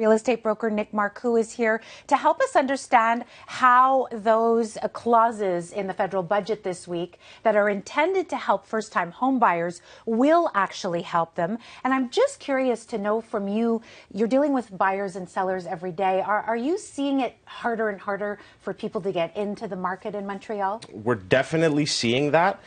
Real estate broker Nick Marcoux is here to help us understand how those clauses in the federal budget this week that are intended to help first-time homebuyers will actually help them. And I'm just curious to know from you, you're dealing with buyers and sellers every day. Are you seeing it harder and harder for people to get into the market in Montreal? We're definitely seeing that.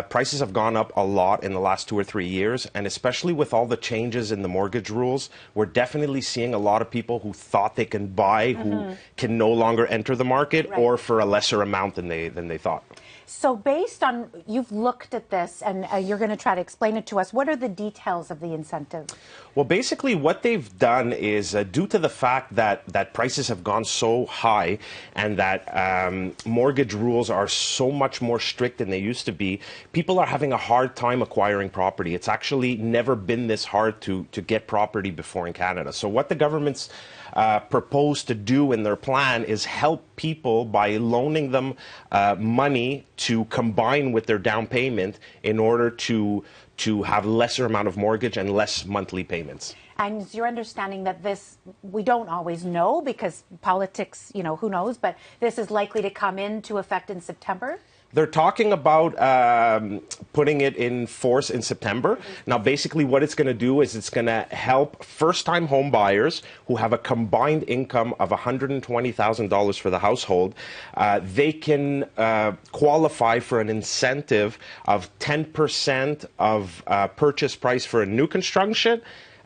Prices have gone up a lot in the last 2 or 3 years, and especially with all the changes in the mortgage rules, we're definitely seeing a lot of people who thought they can buy who can no longer enter the market, or for a lesser amount than they thought. So based on, you've looked at this and you're going to try to explain it to us, what are the details of the incentive? Well, basically what they've done is due to the fact that prices have gone so high and that mortgage rules are so much more strict than they used to be, people are having a hard time acquiring property. It's actually never been this hard to get property before in Canada. So what the government's proposed to do in their plan is help people by loaning them money to combine with their down payment in order to have lesser amount of mortgage and less monthly payments. And it's your understanding that this, we don't always know because politics, you know, who knows, but this is likely to come into effect in September? They're talking about putting it in force in September. Now, basically what it's going to do is it's going to help first-time home buyers who have a combined income of $120,000 for the household. They can qualify for an incentive of 10% of purchase price for a new construction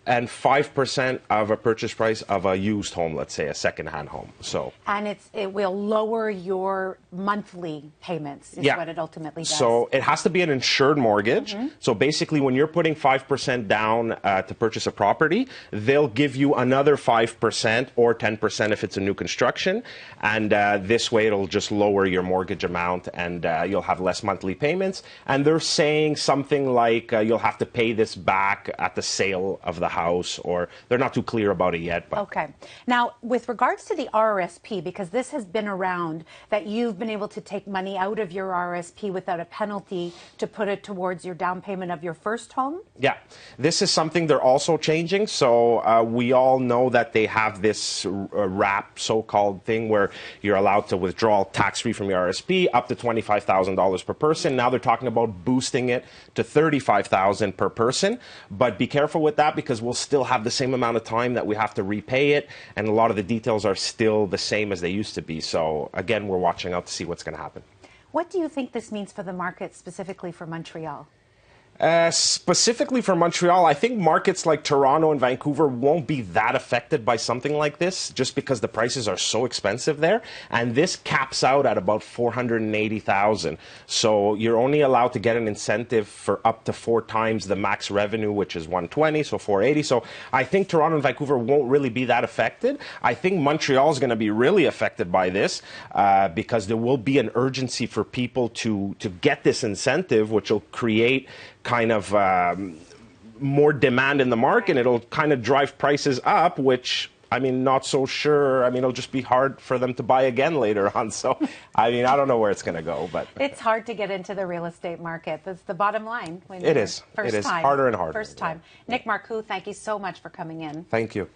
and 5% of a purchase price of a used home, let's say a second-hand home. So, and it will lower your monthly payments, is what it ultimately does. So it has to be an insured mortgage. So basically, when you're putting 5% down to purchase a property, they'll give you another 5% or 10% if it's a new construction. And this way, it'll just lower your mortgage amount and you'll have less monthly payments. And they're saying something like you'll have to pay this back at the sale of the house, or they're not too clear about it yet. But. Okay. Now, with regards to the RRSP, because this has been around, that you've been able to take money out of your RRSP without a penalty to put it towards your down payment of your first home? Yeah. This is something they're also changing. So we all know that they have this RAP so-called thing where you're allowed to withdraw tax-free from your RRSP up to $25,000 per person. Now they're talking about boosting it to $35,000 per person. But be careful with that because we'll still have the same amount of time that we have to repay it, and a lot of the details are still the same as they used to be. So again, we're watching out to see what's going to happen. What do you think this means for the market, specifically for Montreal? Specifically for Montreal, I think markets like Toronto and Vancouver won't be that affected by something like this just because the prices are so expensive there. And this caps out at about $480,000. So you're only allowed to get an incentive for up to 4 times the max revenue, which is $120, so $480. So I think Toronto and Vancouver won't really be that affected. I think Montreal is going to be really affected by this because there will be an urgency for people to get this incentive, which will create kind of more demand in the market. It'll kind of drive prices up, which, I mean, not so sure. I mean, it'll just be hard for them to buy again later on. So, I mean, I don't know where it's going to go. But it's hard to get into the real estate market. That's the bottom line. It is. It is harder and harder. First time. Nick Marcoux, thank you so much for coming in. Thank you.